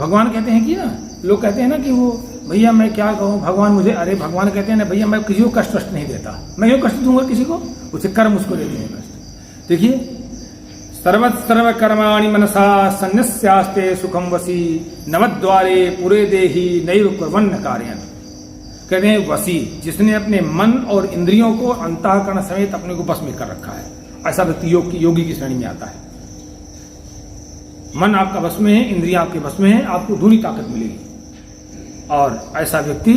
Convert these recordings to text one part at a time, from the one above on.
भगवान कहते हैं कि ना, लोग कहते हैं ना कि वो भैया मैं क्या कहूँ भगवान मुझे, अरे भगवान कहते हैं ना भैया मैं किसी को कष्ट नहीं देता, मैं क्यों कष्ट दूंगा किसी को, उसे कर्म उसको देते हैं कष्ट। देखिए सर्व कर्माणि मनसा सन्न्यस्यास्ते सुखम वसी नवद्वारे पूरे देही नैव कुर्वन्न कार्यं। कहते हैं वसी, जिसने अपने मन और इंद्रियों को अंतःकरण समेत अपने को बस में कर रखा है, ऐसा व्यक्ति योगी की श्रेणी में आता है। मन आपका बस में है, इंद्रियां आपके बस में है, आपको दूनी ताकत मिलेगी। और ऐसा व्यक्ति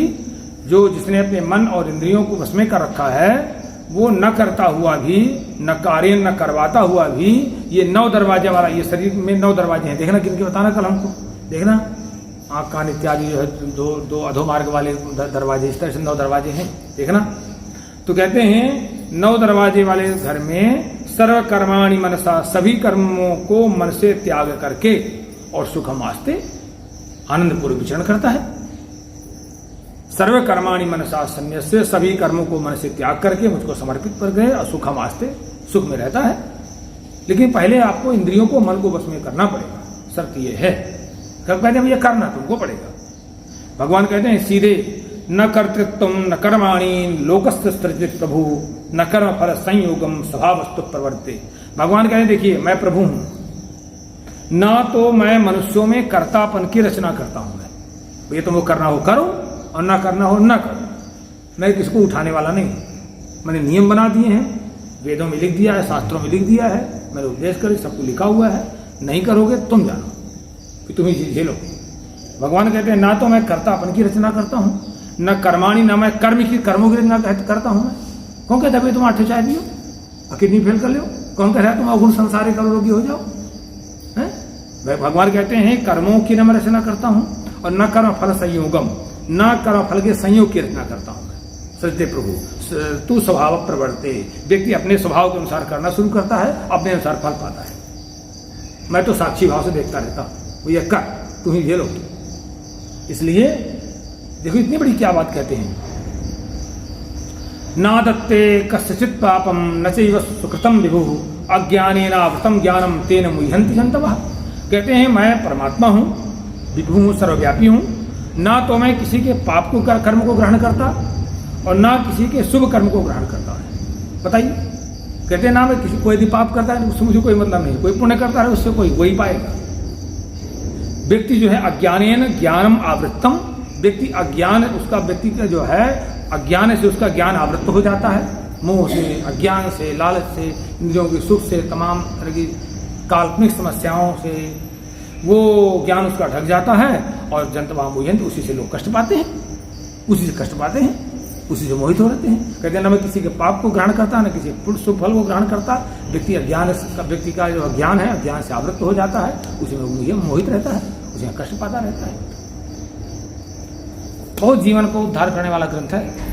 जो जिसने अपने मन और इंद्रियों को बस में कर रखा है, वो न करता हुआ भी, न कार्य न करवाता हुआ भी, ये 9 दरवाजे वाला, ये शरीर में 9 दरवाजे हैं, देखना किनके बताना कल हमको, देखना आँख कान इत्यादि जो है दो अधोमार्ग वाले दरवाजे, इस तरह से 9 दरवाजे हैं, देखना। तो कहते हैं 9 दरवाजे वाले घर में सर्व कर्माणि मनसा, सभी कर्मों को मन से त्याग करके और सुखम आस्ते आनंद पूर्वक विचरण करता है। सर्व कर्माणि मनसा सन्न्यस्य, सभी कर्मों को मन से त्याग करके मुझको समर्पित कर गए और सुखम आस्ते सुख में रहता है। लेकिन पहले आपको इंद्रियों को मन को बस में करना पड़ेगा, शर्त यह है। कब कहते हैं ये करना तुमको पड़ेगा। भगवान कहते हैं सीधे न कर्तृत्व न कर्माणि लोकस्थ सृजित प्रभु न कर्म फल संयोगम स्वभावस्तु प्रवर्ते। भगवान कहते हैं देखिए मैं प्रभु हूं, ना तो मैं मनुष्यों में कर्तापन की रचना करता हूं, मैं ये तुमको करना हो करो और ना करना हो ना करो। मैं किसको उठाने वाला नहीं, मैंने नियम बना दिए हैं, वेदों में लिख दिया है, शास्त्रों में लिख दिया है, मैंने उपदेश कर सबको लिखा हुआ है, नहीं करोगे तुम जानो कि तुम ही झेलो। भगवान कहते हैं ना तो मैं कर्तापन की रचना करता हूं, न कर्माणी, न मैं कर्मों की रचना करता हूं। मैं कौन कहता है तुम 8 चाय पियो और किडनी फेल कर लो, कौन कह रहा है तुम अगुण संसारी करोगी हो जाओ है? भगवान कहते हैं कर्मों की न मैं रचना करता हूं और न कर्म फल संयोगम, न कर्म फल के संयोग की रचना करता हूं मैं। सत्य प्रभु तू स्वभाव प्रवर्ते, व्यक्ति अपने स्वभाव के अनुसार करना शुरू करता है, अपने अनुसार फल पाता है। मैं तो साक्षी भाव से देखता रहता हूं, ये कर तू ही झेलो। इसलिए देखो इतनी बड़ी क्या बात कहते हैं, ना दत्ते कस्यचित् पापम न चैव सुकृतम विभु अज्ञानेनावृतम ज्ञानम तेन मुह्यन्ति जन्तवः। कहते हैं मैं परमात्मा हूं, विभु हूं, सर्वव्यापी हूं, ना तो मैं किसी के पाप को कर्म को ग्रहण करता और ना किसी के शुभ कर्म को ग्रहण करता है। बताइए, कहते हैं ना मैं किसी कोई यदि पाप करता है उससे मुझे कोई मतलब नहीं, कोई पुण्य करता है उससे कोई वही पाएगा। व्यक्ति जो है अज्ञानेन ज्ञानम आवृत्तम, व्यक्ति अज्ञान उसका व्यक्ति का जो है अज्ञान से उसका ज्ञान आवृत्त हो जाता है, मोह से, अज्ञान से, लालच से, इंद्रियों के सुख से, तमाम तरह की काल्पनिक समस्याओं से वो ज्ञान उसका ढक जाता है और जंतवा मोहयंत, उसी से लोग कष्ट पाते हैं, उसी से कष्ट पाते हैं, उसी से मोहित हो रहते हैं। कहते हैं ना मैं किसी के पाप को ग्रहण करता, न किसी शुभ फल को ग्रहण करता। व्यक्ति व्यक्ति का जो अज्ञान है, अज्ञान से आवृत्त हो जाता है, उसी में मोहित रहता है, उसी में कष्ट पाता रहता है। बहुत जीवन को उद्धार करने वाला ग्रंथ है।